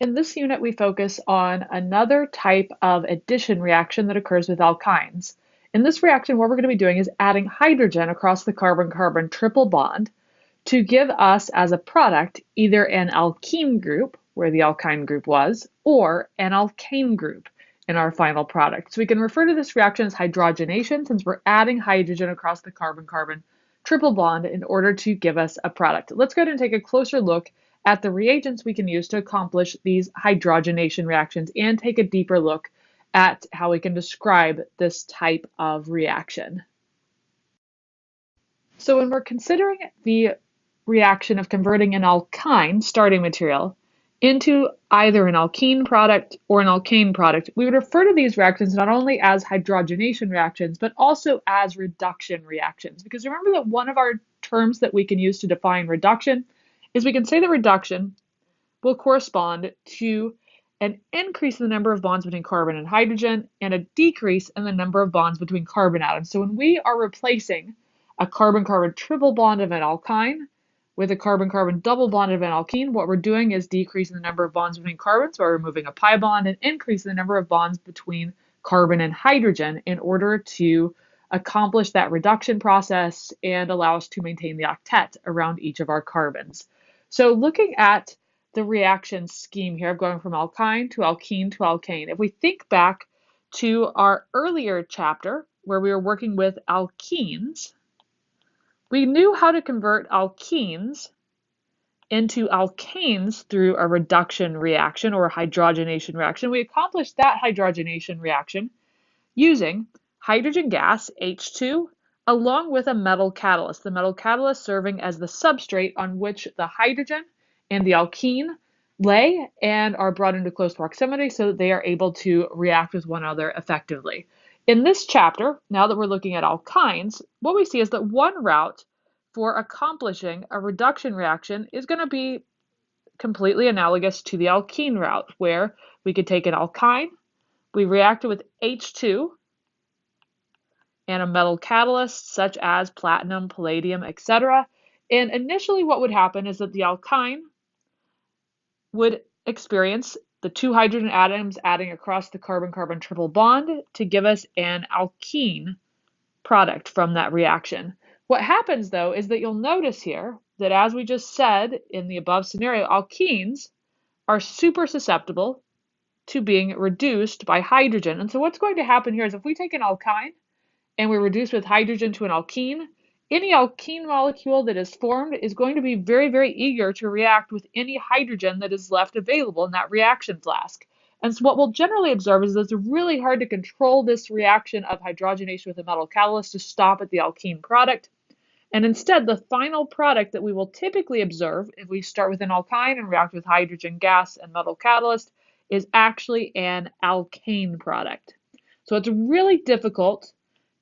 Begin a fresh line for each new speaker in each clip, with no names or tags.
In this unit, we focus on another type of addition reaction that occurs with alkynes. In this reaction, what we're going to be doing is adding hydrogen across the carbon-carbon triple bond to give us as a product either an alkene group, where the alkyne group was, or an alkane group in our final product. So we can refer to this reaction as hydrogenation since we're adding hydrogen across the carbon-carbon triple bond in order to give us a product. Let's go ahead and take a closer look at the reagents we can use to accomplish these hydrogenation reactions and take a deeper look at how we can describe this type of reaction. So when we're considering the reaction of converting an alkyne starting material into either an alkene product or an alkane product, we would refer to these reactions not only as hydrogenation reactions, but also as reduction reactions. Because remember that one of our terms that we can use to define reduction is we can say that reduction will correspond to an increase in the number of bonds between carbon and hydrogen and a decrease in the number of bonds between carbon atoms. So when we are replacing a carbon-carbon triple bond of an alkyne with a carbon-carbon double bond of an alkene, what we're doing is decreasing the number of bonds between carbons by removing a pi bond and increasing the number of bonds between carbon and hydrogen in order to accomplish that reduction process and allow us to maintain the octet around each of our carbons. So looking at the reaction scheme here of going from alkyne to alkene to alkane, if we think back to our earlier chapter where we were working with alkenes, we knew how to convert alkenes into alkanes through a reduction reaction or a hydrogenation reaction. We accomplished that hydrogenation reaction using hydrogen gas, H2, along with a metal catalyst. The metal catalyst serving as the substrate on which the hydrogen and the alkene lay and are brought into close proximity so that they are able to react with one another effectively. In this chapter, now that we're looking at alkynes, what we see is that one route for accomplishing a reduction reaction is going to be completely analogous to the alkene route, where we could take an alkyne, we react it with H2 and a metal catalyst such as platinum, palladium, etc. And initially what would happen is that the alkyne would experience the two hydrogen atoms adding across the carbon-carbon triple bond to give us an alkene product from that reaction. What happens though is that you'll notice here that as we just said in the above scenario, alkenes are super susceptible to being reduced by hydrogen. And so what's going to happen here is if we take an alkyne and we reduce with hydrogen to an alkene, any alkene molecule that is formed is going to be very, very eager to react with any hydrogen that is left available in that reaction flask. And so what we'll generally observe is that it's really hard to control this reaction of hydrogenation with a metal catalyst to stop at the alkene product. And instead, the final product that we will typically observe if we start with an alkyne and react with hydrogen gas and metal catalyst is actually an alkane product. So it's really difficult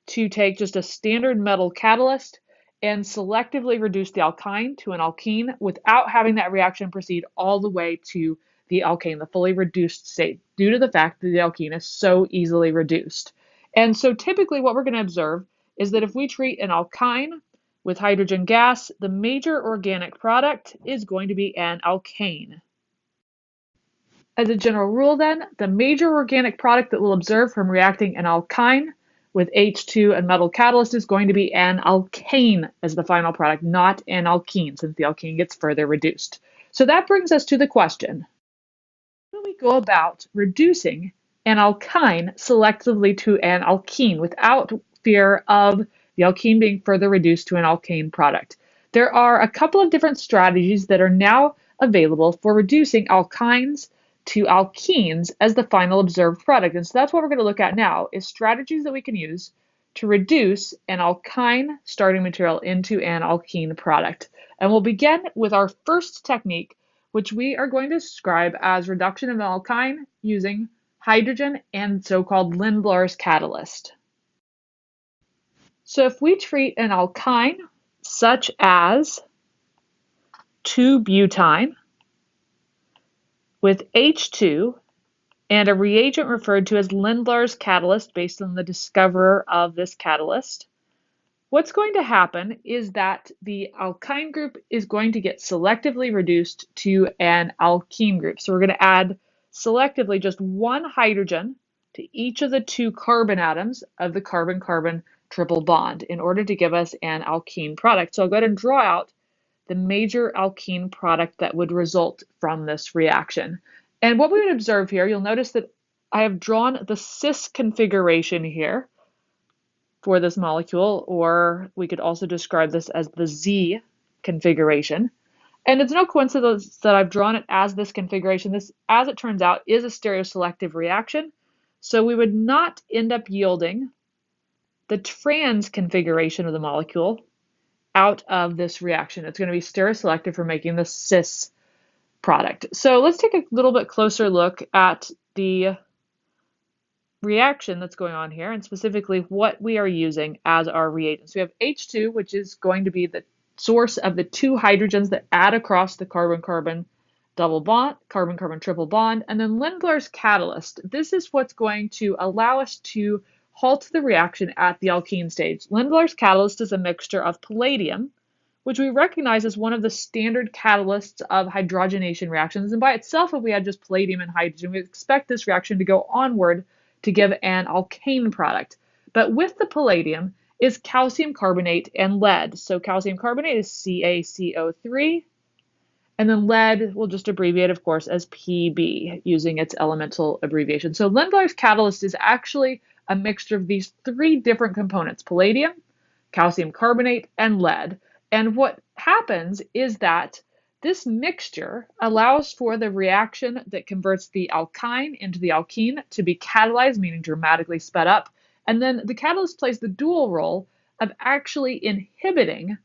to take just a standard metal catalyst and selectively reduce the alkyne to an alkene without having that reaction proceed all the way to the alkane, the fully reduced state, due to the fact that the alkene is so easily reduced. And so typically what we're going to observe is that if we treat an alkyne with hydrogen gas, the major organic product is going to be an alkane. As a general rule then, the major organic product that we'll observe from reacting an alkyne with H2 and metal catalyst is going to be an alkane as the final product, not an alkene, since the alkene gets further reduced. So that brings us to the question, how do we go about reducing an alkyne selectively to an alkene without fear of the alkene being further reduced to an alkane product? There are a couple of different strategies that are now available for reducing alkynes to alkenes as the final observed product. And so that's what we're going to look at now, is strategies that we can use to reduce an alkyne starting material into an alkene product. And we'll begin with our first technique, which we are going to describe as reduction of an alkyne using hydrogen and so-called Lindlar's catalyst. So if we treat an alkyne such as 2-butyne with H2 and a reagent referred to as Lindlar's catalyst based on the discoverer of this catalyst, what's going to happen is that the alkyne group is going to get selectively reduced to an alkene group. So we're going to add selectively just one hydrogen to each of the two carbon atoms of the carbon-carbon triple bond in order to give us an alkene product. So I'll go ahead and draw out the major alkene product that would result from this reaction. And what we would observe here, you'll notice that I have drawn the cis configuration here for this molecule, or we could also describe this as the Z configuration. And it's no coincidence that I've drawn it as this configuration. This, as it turns out, is a stereoselective reaction. So we would not end up yielding the trans configuration of the molecule out of this reaction. It's going to be stereoselective for making the cis product. So let's take a little bit closer look at the reaction that's going on here, and specifically what we are using as our reagents. We have H2, which is going to be the source of the two hydrogens that add across the carbon-carbon double bond, carbon-carbon triple bond, and then Lindlar's catalyst. This is what's going to allow us to halt the reaction at the alkene stage. Lindlar's catalyst is a mixture of palladium, which we recognize as one of the standard catalysts of hydrogenation reactions. And by itself, if we had just palladium and hydrogen, we expect this reaction to go onward to give an alkane product. But with the palladium is calcium carbonate and lead. So calcium carbonate is CaCO3, and then lead we'll just abbreviate, of course, as Pb using its elemental abbreviation. So Lindlar's catalyst is actually a mixture of these three different components: palladium, calcium carbonate, and lead. And what happens is that this mixture allows for the reaction that converts the alkyne into the alkene to be catalyzed, meaning dramatically sped up. And then the catalyst plays the dual role of actually inhibiting,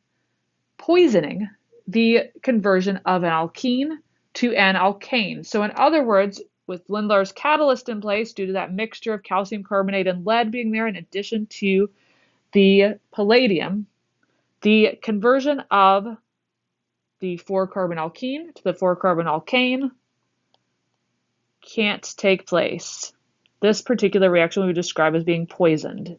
poisoning, the conversion of an alkene to an alkane. So in other words, with Lindlar's catalyst in place, due to that mixture of calcium carbonate and lead being there in addition to the palladium, the conversion of the 4-carbon alkene to the 4-carbon alkane can't take place. This particular reaction we would describe as being poisoned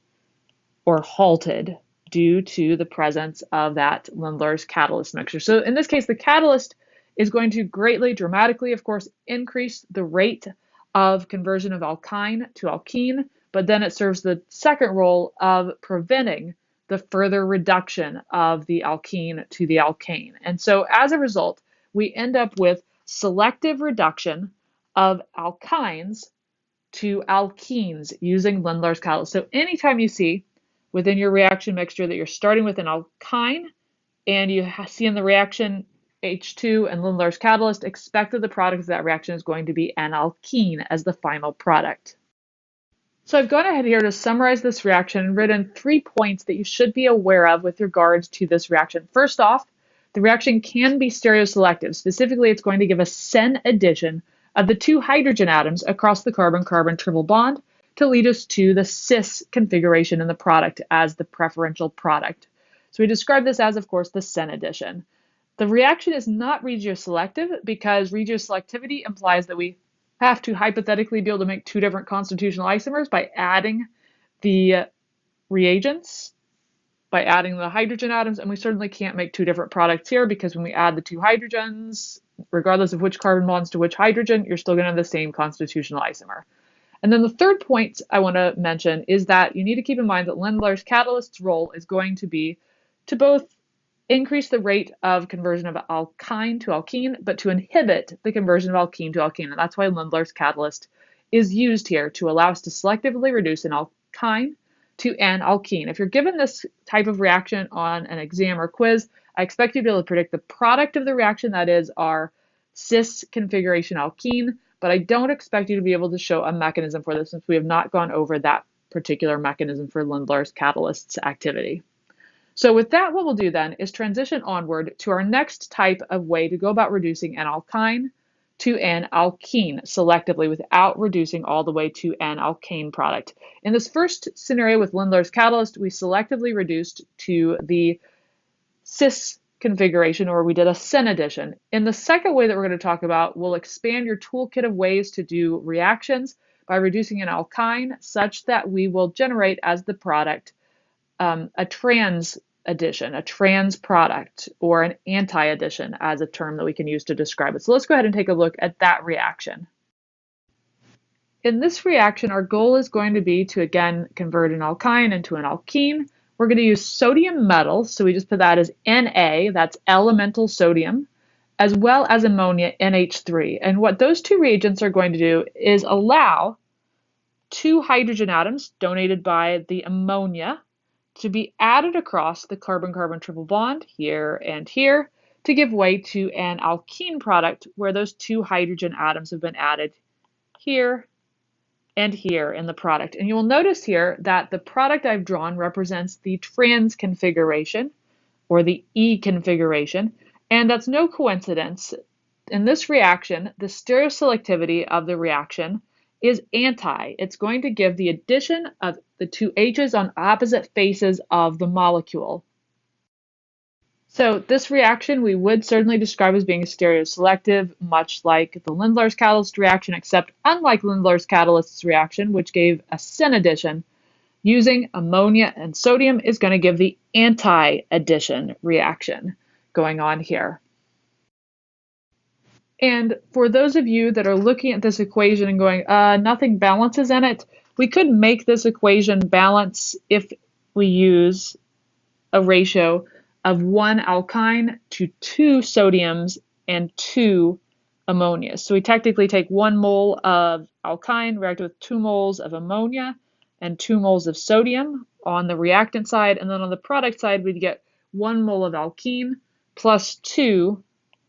or halted due to the presence of that Lindlar's catalyst mixture. So in this case, the catalyst is going to greatly, dramatically, of course, increase the rate of conversion of alkyne to alkene, but then it serves the second role of preventing the further reduction of the alkene to the alkane. And so as a result, we end up with selective reduction of alkynes to alkenes using Lindlar's catalyst. So anytime you see within your reaction mixture that you're starting with an alkyne and you see in the reaction H2 and Lindlar's catalyst, expect that the product of that reaction is going to be an alkene as the final product. So I've gone ahead here to summarize this reaction and written 3 points that you should be aware of with regards to this reaction. First off, the reaction can be stereoselective. Specifically, it's going to give a sen addition of the two hydrogen atoms across the carbon-carbon triple bond to lead us to the cis configuration in the product as the preferential product. So we describe this as, of course, the sen addition. The reaction is not regioselective because regioselectivity implies that we have to hypothetically be able to make two different constitutional isomers by adding the reagents, by adding the hydrogen atoms, and we certainly can't make two different products here because when we add the two hydrogens, regardless of which carbon bonds to which hydrogen, you're still going to have the same constitutional isomer. And then the third point I want to mention is that you need to keep in mind that Lindlar's catalyst's role is going to be to both increase the rate of conversion of alkyne to alkene, but to inhibit the conversion of alkene to alkene. And that's why Lindlar's catalyst is used here to allow us to selectively reduce an alkyne to an alkene. If you're given this type of reaction on an exam or quiz, I expect you to be able to predict the product of the reaction, that is our cis configuration alkene, but I don't expect you to be able to show a mechanism for this since we have not gone over that particular mechanism for Lindlar's catalyst's activity. So with that, what we'll do then is transition onward to our next type of way to go about reducing an alkyne to an alkene selectively without reducing all the way to an alkane product. In this first scenario with Lindlar's catalyst, we selectively reduced to the cis configuration, or we did a sen addition. In the second way that we're going to talk about, we'll expand your toolkit of ways to do reactions by reducing an alkyne such that we will generate as the product a trans addition, a trans product, or an anti-addition as a term that we can use to describe it. So let's go ahead and take a look at that reaction. In this reaction, our goal is going to be to, again, convert an alkyne into an alkene. We're going to use sodium metal, so we just put that as Na, that's elemental sodium, as well as ammonia, NH3. And what those two reagents are going to do is allow two hydrogen atoms donated by the ammonia to be added across the carbon-carbon triple bond here and here to give way to an alkene product where those two hydrogen atoms have been added here and here in the product. And you will notice here that the product I've drawn represents the trans configuration or the E configuration, and that's no coincidence. In this reaction, the stereoselectivity of the reaction is anti. It's going to give the addition of the two H's on opposite faces of the molecule. So this reaction we would certainly describe as being stereoselective, much like the Lindlar's catalyst reaction, except unlike Lindlar's catalyst reaction, which gave a syn addition, using ammonia and sodium is going to give the anti-addition reaction going on here. And for those of you that are looking at this equation and going, nothing balances in it, we could make this equation balance if we use a ratio of 1 alkyne to 2 sodiums and 2 ammonias. So we technically take 1 mole of alkyne, react with 2 moles of ammonia and 2 moles of sodium on the reactant side, and then on the product side we'd get 1 mole of alkene plus 2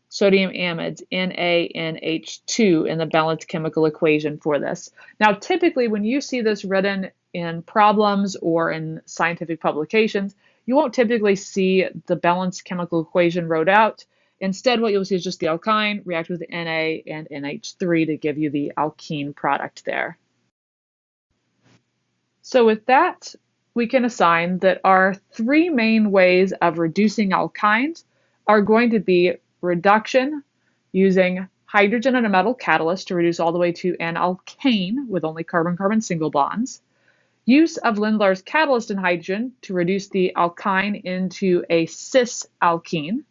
sodium amides, NaNH2, in the balanced chemical equation for this. Now, typically when you see this written in problems or in scientific publications, you won't typically see the balanced chemical equation wrote out. Instead, what you'll see is just the alkyne react with Na and NH3 to give you the alkene product there. So with that, we can assign that our 3 main ways of reducing alkynes are going to be reduction using hydrogen and a metal catalyst to reduce all the way to an alkane with only carbon-carbon single bonds, use of Lindlar's catalyst in hydrogen to reduce the alkyne into a cis alkene,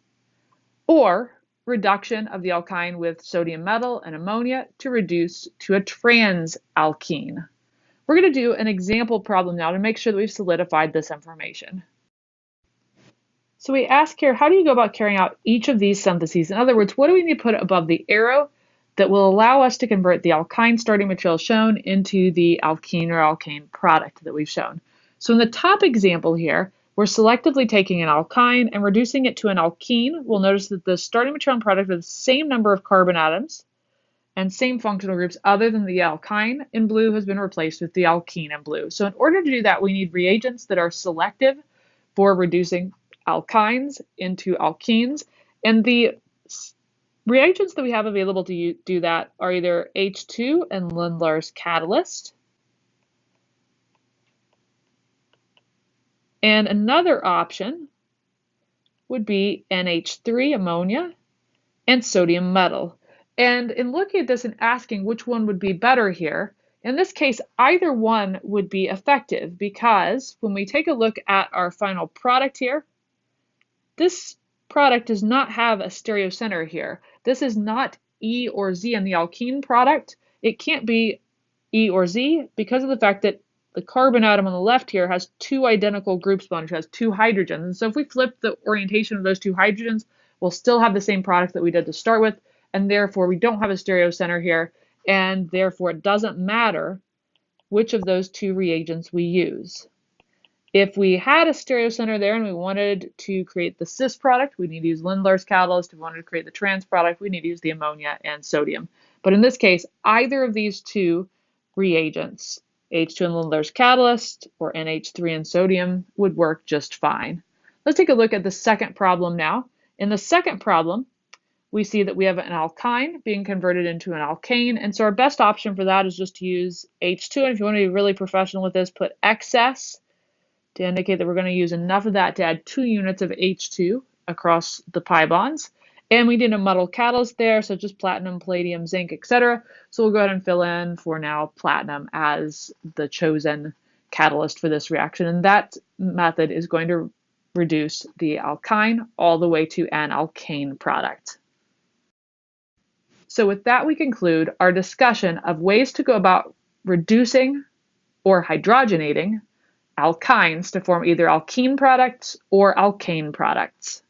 or reduction of the alkyne with sodium metal and ammonia to reduce to a trans alkene. We're going to do an example problem now to make sure that we've solidified this information. So we ask here, how do you go about carrying out each of these syntheses? In other words, what do we need to put above the arrow that will allow us to convert the alkyne starting material shown into the alkene or alkane product that we've shown? So in the top example here, we're selectively taking an alkyne and reducing it to an alkene. We'll notice that the starting material and product have the same number of carbon atoms and same functional groups other than the alkyne in blue has been replaced with the alkene in blue. So in order to do that, we need reagents that are selective for reducing alkynes into alkenes, and the reagents that we have available to do that are either H2 and Lindlar's catalyst, and another option would be NH3 ammonia and sodium metal. And in looking at this and asking which one would be better here, in this case either one would be effective, because when we take a look at our final product here, this product does not have a stereocenter here. This is not E or Z in the alkene product. It can't be E or Z because of the fact that the carbon atom on the left here has 2 identical groups bonded, has 2 hydrogens. And so if we flip the orientation of those 2 hydrogens, we'll still have the same product that we did to start with, and therefore we don't have a stereocenter here, and therefore it doesn't matter which of those 2 reagents we use. If we had a stereocenter there and we wanted to create the cis product, we need to use Lindlar's catalyst. If we wanted to create the trans product, we need to use the ammonia and sodium. But in this case, either of these 2 reagents, H2 and Lindlar's catalyst or NH3 and sodium, would work just fine. Let's take a look at the second problem now. In the second problem, we see that we have an alkyne being converted into an alkane, and so our best option for that is just to use H2, and if you want to be really professional with this, put excess to indicate that we're going to use enough of that to add 2 units of H2 across the pi bonds. And we did a metal catalyst there, such as platinum, palladium, zinc, etc. So we'll go ahead and fill in for now platinum as the chosen catalyst for this reaction, and that method is going to reduce the alkyne all the way to an alkane product. So with that, we conclude our discussion of ways to go about reducing or hydrogenating alkynes to form either alkene products or alkane products.